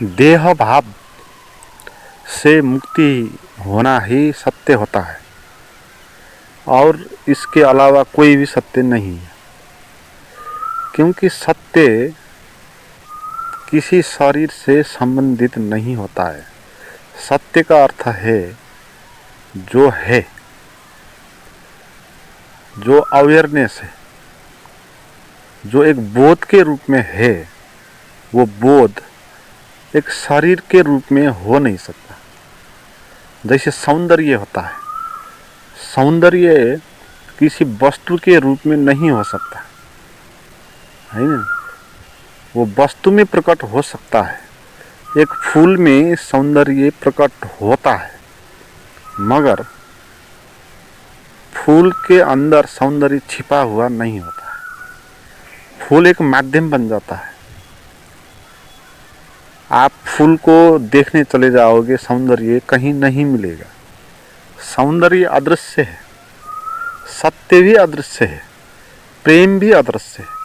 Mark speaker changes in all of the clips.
Speaker 1: देह भाव से मुक्ति होना ही सत्य होता है और इसके अलावा कोई भी सत्य नहीं है, क्योंकि सत्य किसी शरीर से संबंधित नहीं होता है। सत्य का अर्थ है, जो अवेयरनेस है, जो एक बोध के रूप में है, वो बोध एक शरीर के रूप में हो नहीं सकता। जैसे सौंदर्य होता है, सौंदर्य किसी वस्तु के रूप में नहीं हो सकता है ना, वो वस्तु में प्रकट हो सकता है। एक फूल में सौंदर्य प्रकट होता है, मगर फूल के अंदर सौंदर्य छिपा हुआ नहीं होता है। फूल एक माध्यम बन जाता है। आप फूल को देखने चले जाओगे, सौंदर्य कहीं नहीं मिलेगा। सौंदर्य अदृश्य है, सत्य भी अदृश्य है, प्रेम भी अदृश्य है।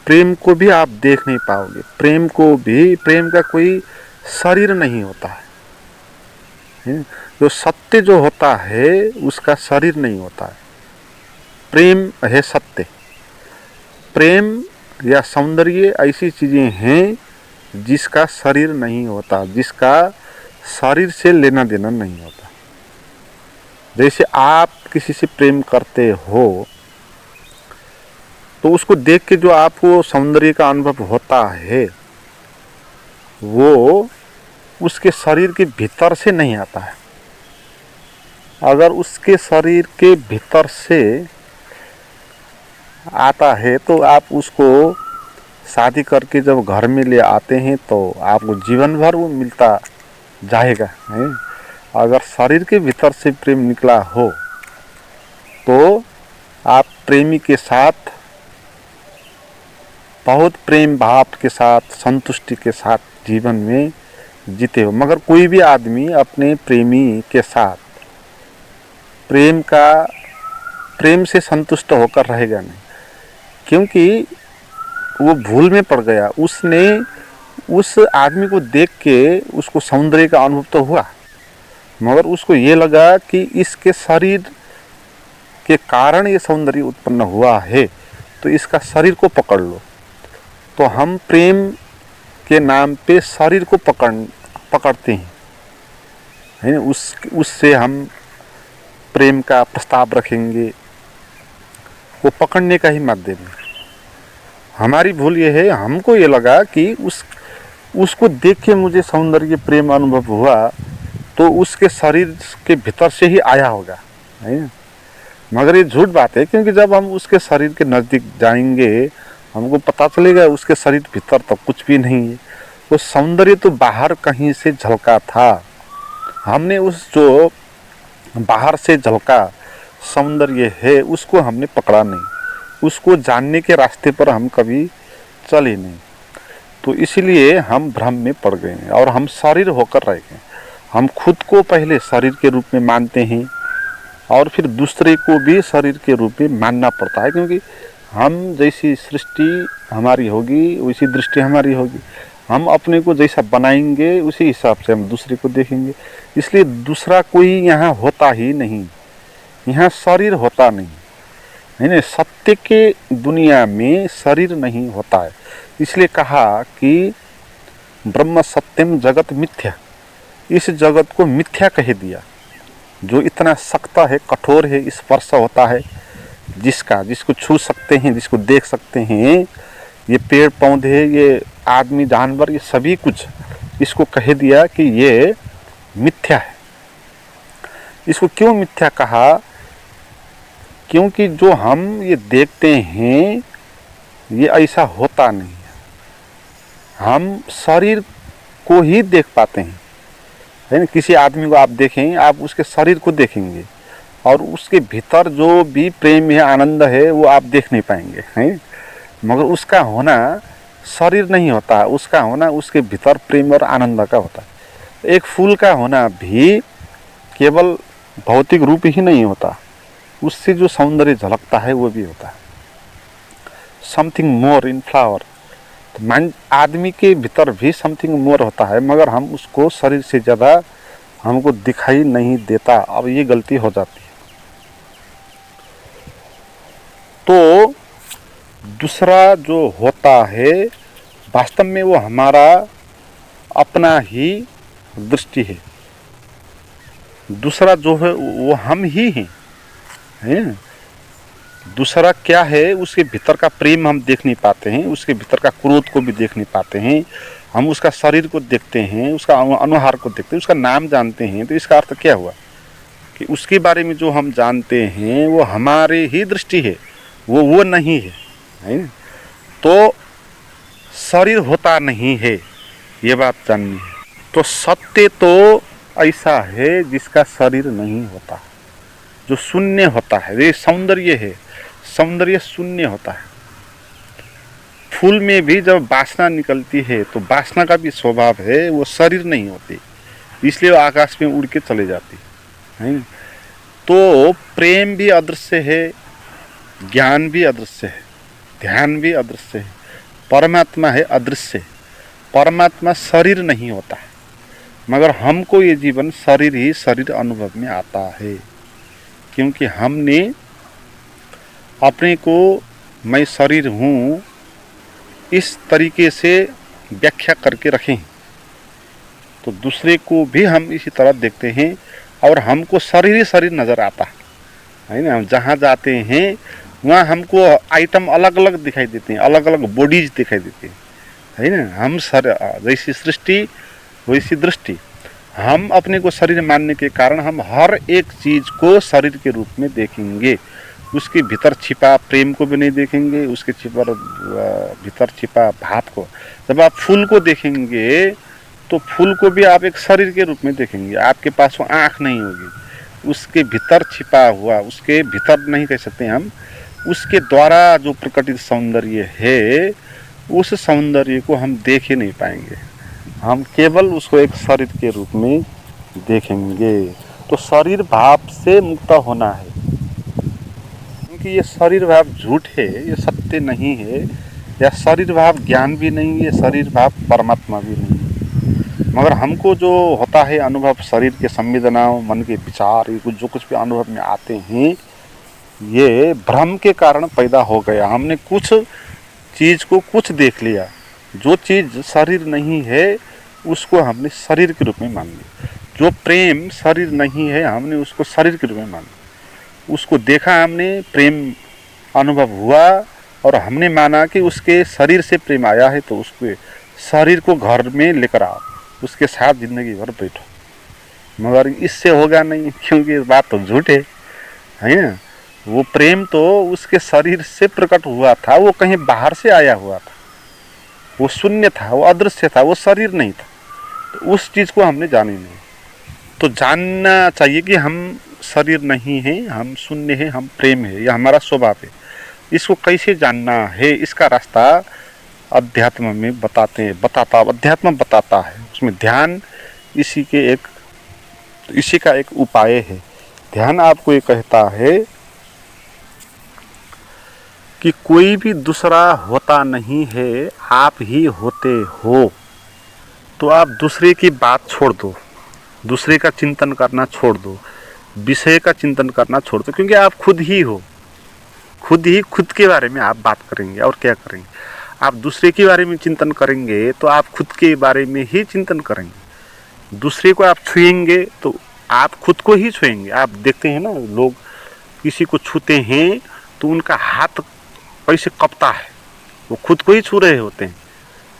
Speaker 1: प्रेम को भी आप देख नहीं पाओगे। प्रेम का कोई शरीर नहीं होता है। जो सत्य जो होता है उसका शरीर नहीं होता है। प्रेम है सत्य। प्रेम या सौंदर्य ऐसी चीजें हैं जिसका शरीर नहीं होता, जिसका शरीर से लेना देना नहीं होता। जैसे आप किसी से प्रेम करते हो तो उसको देख के जो आपको सौंदर्य का अनुभव होता है वो उसके शरीर के भीतर से नहीं आता है। अगर उसके शरीर के भीतर से आता है तो आप उसको शादी करके जब घर में ले आते हैं तो आपको जीवन भर वो मिलता जाएगा है। अगर शरीर के भीतर से प्रेम निकला हो तो आप प्रेमी के साथ बहुत प्रेम भाव के साथ, संतुष्टि के साथ जीवन में जीते हो। मगर कोई भी आदमी अपने प्रेमी के साथ प्रेम से संतुष्ट होकर रहेगा नहीं, क्योंकि वो भूल में पड़ गया। उसने उस आदमी को देख के उसको सौंदर्य का अनुभव तो हुआ, मगर उसको ये लगा कि इसके शरीर के कारण ये सौंदर्य उत्पन्न हुआ है, तो इसका शरीर को पकड़ लो। तो हम प्रेम के नाम पे शरीर को पकड़ते हैं, है ना। उससे हम प्रेम का प्रस्ताव रखेंगे, वो पकड़ने का ही माध्यम है। हमारी भूल ये है, हमको ये लगा कि उसको देख के मुझे सौंदर्य प्रेम अनुभव हुआ तो उसके शरीर के भीतर से ही आया होगा, है ना। मगर ये झूठ बात है, क्योंकि जब हम उसके शरीर के नज़दीक जाएंगे हमको पता चलेगा उसके शरीर भीतर तो कुछ भी नहीं है। वो सौंदर्य तो बाहर कहीं से झलका था। हमने उस जो बाहर से झलका सौंदर्य है उसको हमने पकड़ा नहीं, उसको जानने के रास्ते पर हम कभी चले नहीं। तो इसलिए हम भ्रम में पड़ गए हैं और हम शरीर होकर रह गए। हम खुद को पहले शरीर के रूप में मानते हैं और फिर दूसरे को भी शरीर के रूप में मानना पड़ता है, क्योंकि हम जैसी सृष्टि हमारी होगी वैसी दृष्टि हमारी होगी। हम अपने को जैसा बनाएंगे उसी हिसाब से हम दूसरे को देखेंगे। इसलिए दूसरा कोई यहाँ होता ही नहीं, यहाँ शरीर होता नहीं है ना। सत्य के दुनिया में शरीर नहीं होता है। इसलिए कहा कि ब्रह्म सत्यम जगत मिथ्या। इस जगत को मिथ्या कह दिया। जो इतना सख्त है, कठोर है, स्पर्श होता है, जिसको छू सकते हैं, जिसको देख सकते हैं, ये पेड़ पौधे, ये आदमी जानवर, ये सभी कुछ इसको कह दिया कि ये मिथ्या है। इसको क्यों मिथ्या कहा? क्योंकि जो हम ये देखते हैं ये ऐसा होता नहीं है। हम शरीर को ही देख पाते हैं, है ना। किसी आदमी को आप देखें, आप उसके शरीर को देखेंगे और उसके भीतर जो भी प्रेम है, आनंद है, वो आप देख नहीं पाएंगे, हैं। मगर उसका होना शरीर नहीं होता, उसका होना उसके भीतर प्रेम और आनंद का होता है। एक फूल का होना भी केवल भौतिक रूप ही नहीं होता, उससे जो सौंदर्य झलकता है वो भी होता है। समथिंग मोर इन फ्लावर, तो आदमी के भीतर भी समथिंग मोर होता है, मगर हम उसको शरीर से ज़्यादा हमको दिखाई नहीं देता। अब ये गलती हो जाती है। तो दूसरा जो होता है वास्तव में वो हमारा अपना ही दृष्टि है। दूसरा जो है वो हम ही हैं। दूसरा क्या है, उसके भीतर का प्रेम हम देख नहीं पाते हैं, उसके भीतर का क्रोध को भी देख नहीं पाते हैं। हम उसका शरीर को देखते हैं, उसका अनुहार को देखते हैं, उसका नाम जानते हैं। तो इसका अर्थ क्या हुआ कि उसके बारे में जो हम जानते हैं वो हमारे ही दृष्टि है, वो नहीं है ना? तो शरीर होता नहीं है, ये बात जाननी है। तो सत्य तो ऐसा है जिसका शरीर नहीं होता, जो शून्य होता है। ये सौंदर्य है, सौंदर्य शून्य होता है। फूल में भी जब वासना निकलती है तो वासना का भी स्वभाव है, वो शरीर नहीं होती, इसलिए वो आकाश में उड़ के चले जाती है। तो प्रेम भी अदृश्य है, ज्ञान भी अदृश्य है, ध्यान भी अदृश्य है। परमात्मा है अदृश्य। परमात्मा शरीर नहीं होता है, मगर हमको ये जीवन शरीर ही शरीर अनुभव में आता है, क्योंकि हमने अपने को मैं शरीर हूँ इस तरीके से व्याख्या करके रखें। तो दूसरे को भी हम इसी तरह देखते हैं और हमको शरीर ही शरीर नज़र आता है ना। हम जहाँ जाते हैं वहाँ हमको आइटम अलग अलग दिखाई देते हैं, अलग अलग बॉडीज दिखाई देती है ना। हम जैसी सृष्टि वैसी दृष्टि। हम अपने को शरीर मानने के कारण हम हर एक चीज़ को शरीर के रूप में देखेंगे। उसके भीतर छिपा प्रेम को भी नहीं देखेंगे, उसके भीतर छिपा भाव को। जब आप फूल को देखेंगे तो फूल को भी आप एक शरीर के रूप में देखेंगे। आपके पास वो आँख नहीं होगी, उसके भीतर छिपा हुआ, उसके भीतर नहीं कह सकते हम, उसके द्वारा जो प्रकटित सौंदर्य है उस सौंदर्य को हम देख ही नहीं पाएंगे। हम केवल उसको एक शरीर के रूप में देखेंगे। तो शरीर भाव से मुक्त होना है, क्योंकि ये शरीर भाव झूठ है, ये सत्य नहीं है। या शरीर भाव ज्ञान भी नहीं है, शरीर भाव परमात्मा भी नहीं है। मगर हमको जो होता है अनुभव, शरीर के संवेदनाओं, मन के विचार, ये जो कुछ भी अनुभव में आते हैं, ये भ्रम के कारण पैदा हो गया। हमने कुछ चीज़ को कुछ देख लिया, जो चीज़ शरीर नहीं है उसको हमने शरीर के रूप में मान लिया। जो प्रेम शरीर नहीं है हमने उसको शरीर के रूप में मान लिया। उसको देखा हमने, प्रेम अनुभव हुआ और हमने माना कि उसके शरीर से प्रेम आया है, तो उसके शरीर को घर में लेकर आओ, उसके साथ ज़िंदगी भर बैठो। मगर इससे होगा नहीं, क्योंकि इस बात तो झूठ है ना। वो प्रेम तो उसके शरीर से प्रकट हुआ था, वो कहीं बाहर से आया हुआ था, वो शून्य था, वो अदृश्य था, वो शरीर नहीं था। तो उस चीज़ को हमने जानी नहीं। तो जानना चाहिए कि हम शरीर नहीं हैं, हम शून्य हैं, हम प्रेम है, यह हमारा स्वभाव है। इसको कैसे जानना है, इसका रास्ता अध्यात्म में अध्यात्म बताता है। उसमें ध्यान इसी का एक उपाय है। ध्यान आपको ये कहता है कि कोई भी दूसरा होता नहीं है, आप ही होते हो। तो आप दूसरे की बात छोड़ दो, दूसरे का चिंतन करना छोड़ दो, विषय का चिंतन करना छोड़ दो, क्योंकि आप खुद ही हो। खुद के बारे में आप बात करेंगे और क्या करेंगे। आप दूसरे के बारे में चिंतन करेंगे तो आप खुद के बारे में ही चिंतन करेंगे। दूसरे को आप छुएंगे तो आप खुद को ही छुएंगे। आप देखते हैं ना, लोग किसी को छूते हैं तो उनका हाथ कैसे कँपता है, वो खुद को ही छू रहे होते हैं।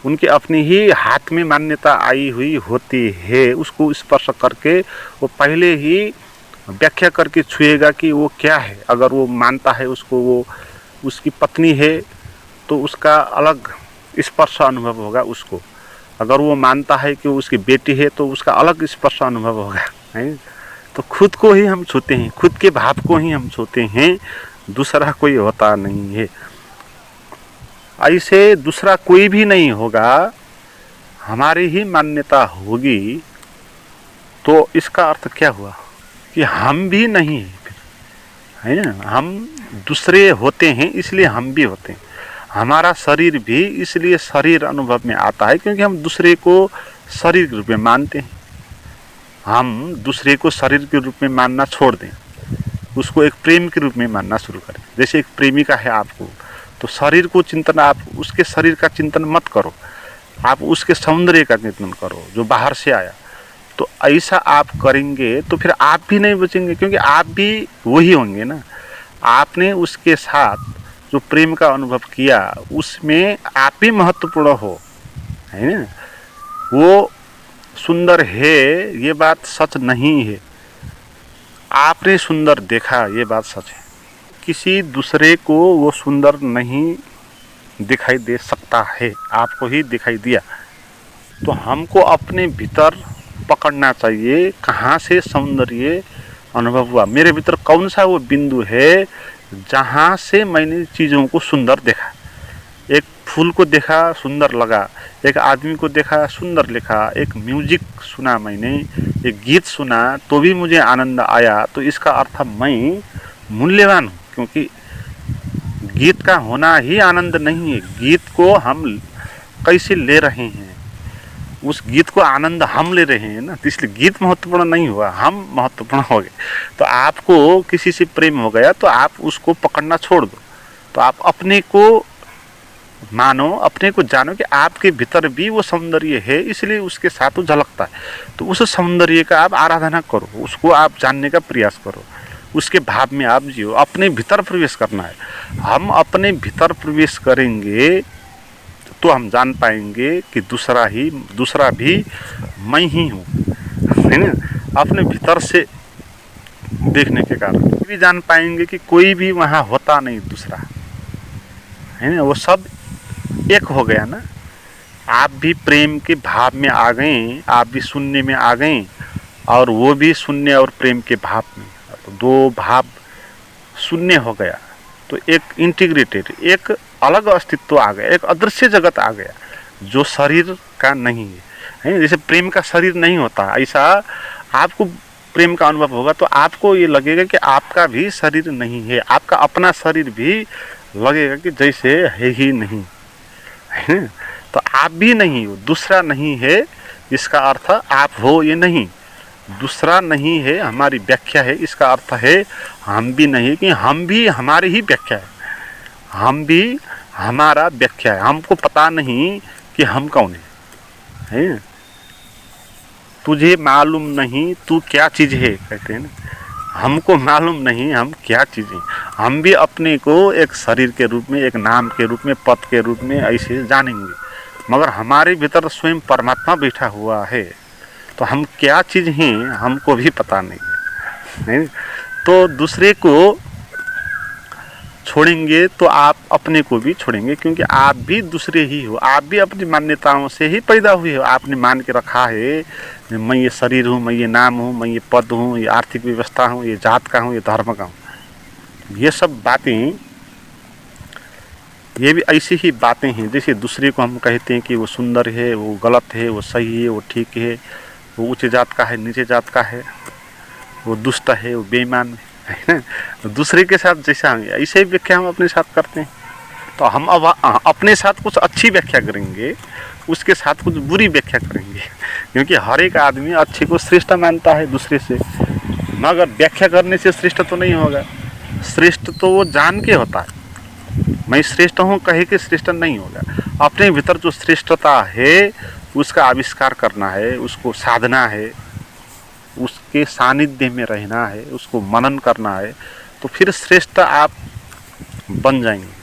Speaker 1: उनके अपनी ही हाथ में मान्यता आई हुई होती है। उसको स्पर्श करके वो पहले ही व्याख्या करके छुएगा कि वो क्या है। अगर वो मानता है उसको, वो उसकी पत्नी है तो उसका अलग स्पर्श अनुभव होगा उसको। अगर वो मानता है कि वो उसकी बेटी है तो उसका अलग स्पर्श अनुभव होगा, है। तो खुद को ही हम छूते हैं, खुद के भाव को ही हम छूते हैं, दूसरा कोई होता नहीं है। ऐसे दूसरा कोई भी नहीं होगा, हमारी ही मान्यता होगी। तो इसका अर्थ क्या हुआ कि हम भी नहीं है ना। हम दूसरे होते हैं इसलिए हम भी होते हैं। हमारा शरीर भी इसलिए शरीर अनुभव में आता है क्योंकि हम दूसरे को शरीर के रूप में मानते हैं। हम दूसरे को शरीर के रूप में मानना छोड़ दें, उसको एक प्रेम के रूप में मानना शुरू करें। जैसे एक प्रेमिका है आपको, तो शरीर को चिंतन, आप उसके शरीर का चिंतन मत करो, आप उसके सौंदर्य का चिंतन करो जो बाहर से आया। तो ऐसा आप करेंगे तो फिर आप भी नहीं बचेंगे, क्योंकि आप भी वही होंगे ना। आपने उसके साथ जो प्रेम का अनुभव किया उसमें आप भी महत्वपूर्ण हो, है ना। वो सुंदर है ये बात सच नहीं है, आपने सुंदर देखा ये बात सच है। किसी दूसरे को वो सुंदर नहीं दिखाई दे सकता है, आपको ही दिखाई दिया। तो हमको अपने भीतर पकड़ना चाहिए, कहाँ से सौंदर्य अनुभव हुआ, मेरे भीतर कौन सा वो बिंदु है जहाँ से मैंने चीज़ों को सुंदर देखा। एक फूल को देखा सुंदर लगा, एक आदमी को देखा सुंदर लिखा, एक म्यूजिक सुना मैंने, एक गीत सुना तो भी मुझे आनंद आया। तो इसका अर्थ मैं मूल्यवान हूँ, क्योंकि गीत का होना ही आनंद नहीं है। गीत को हम कैसे ले रहे हैं, उस गीत को आनंद हम ले रहे हैं ना, तो इसलिए गीत महत्वपूर्ण नहीं हुआ, हम महत्वपूर्ण हो गए। तो आपको किसी से प्रेम हो गया तो आप उसको पकड़ना छोड़ दो, तो आप अपने को मानो, अपने को जानो कि आपके भीतर भी वो सौंदर्य है, इसलिए उसके साथ वो झलकता है। तो उस सौंदर्य का आप आराधना करो, उसको आप जानने का प्रयास करो, उसके भाव में आप जियो, अपने भीतर प्रवेश करना है। हम अपने भीतर प्रवेश करेंगे तो हम जान पाएंगे कि दूसरा भी मैं ही हूँ, है ना। अपने भीतर से देखने के कारण भी जान पाएंगे कि कोई भी वहाँ होता नहीं दूसरा, है ना। वो सब एक हो गया ना। आप भी प्रेम के भाव में आ गए, आप भी शून्य में आ गए और वो भी शून्य और प्रेम के भाव में, तो दो भाव शून्य हो गया। तो एक इंटीग्रेटेड, एक अलग अस्तित्व आ गया, एक अदृश्य जगत आ गया जो शरीर का नहीं है। जैसे प्रेम का शरीर नहीं होता, ऐसा आपको प्रेम का अनुभव होगा तो आपको ये लगेगा कि आपका भी शरीर नहीं है, आपका अपना शरीर भी लगेगा कि जैसे है ही नहीं, है। तो आप भी नहीं हो, दूसरा नहीं है, इसका अर्थ आप हो ये नहीं, दूसरा नहीं है हमारी व्याख्या है। इसका अर्थ है हम भी नहीं, कि हम भी हमारी ही व्याख्या है, हम भी हमारा व्याख्या है। हमको पता नहीं कि हम कौन है। तुझे मालूम नहीं तू क्या चीज़ है, कहते हैं ना। हमको मालूम नहीं हम क्या चीज़ें, हम भी अपने को एक शरीर के रूप में, एक नाम के रूप में, पद के रूप में ऐसे जानेंगे, मगर हमारे भीतर स्वयं परमात्मा बैठा हुआ है। तो हम क्या चीज़ हैं हमको भी पता नहीं है, नहीं। तो दूसरे को छोड़ेंगे तो आप अपने को भी छोड़ेंगे, क्योंकि आप भी दूसरे ही हो, आप भी अपनी मान्यताओं से ही पैदा हुए हो। आपने मान के रखा है मैं ये शरीर हूँ, मैं ये नाम हूँ, मैं ये पद हूँ, ये आर्थिक व्यवस्था हूँ, ये जात का हूँ, ये धर्म का हूँ। ये सब बातें, ये भी ऐसी ही बातें हैं जैसे दूसरे को हम कहते हैं कि वो सुंदर है, वो गलत है, वो सही है, वो ठीक है, वो उच्च जात का है, नीचे जात का है, वो दुष्ट है, वो बेईमान है ना। दूसरे के साथ जैसा हम ऐसे ही व्याख्या हम अपने साथ करते हैं। तो हम अब अपने साथ कुछ अच्छी व्याख्या करेंगे, उसके साथ कुछ बुरी व्याख्या करेंगे, क्योंकि हर एक आदमी अच्छे को श्रेष्ठ मानता है दूसरे से, मगर व्याख्या करने से श्रेष्ठ तो नहीं होगा। श्रेष्ठ तो वो जान के होता है, मैं श्रेष्ठ हूँ कहे के श्रेष्ठ नहीं होगा। अपने भीतर जो श्रेष्ठता है उसका आविष्कार करना है, उसको साधना है, उसके सानिध्य में रहना है, उसको मनन करना है, तो फिर श्रेष्ठ आप बन जाएंगे।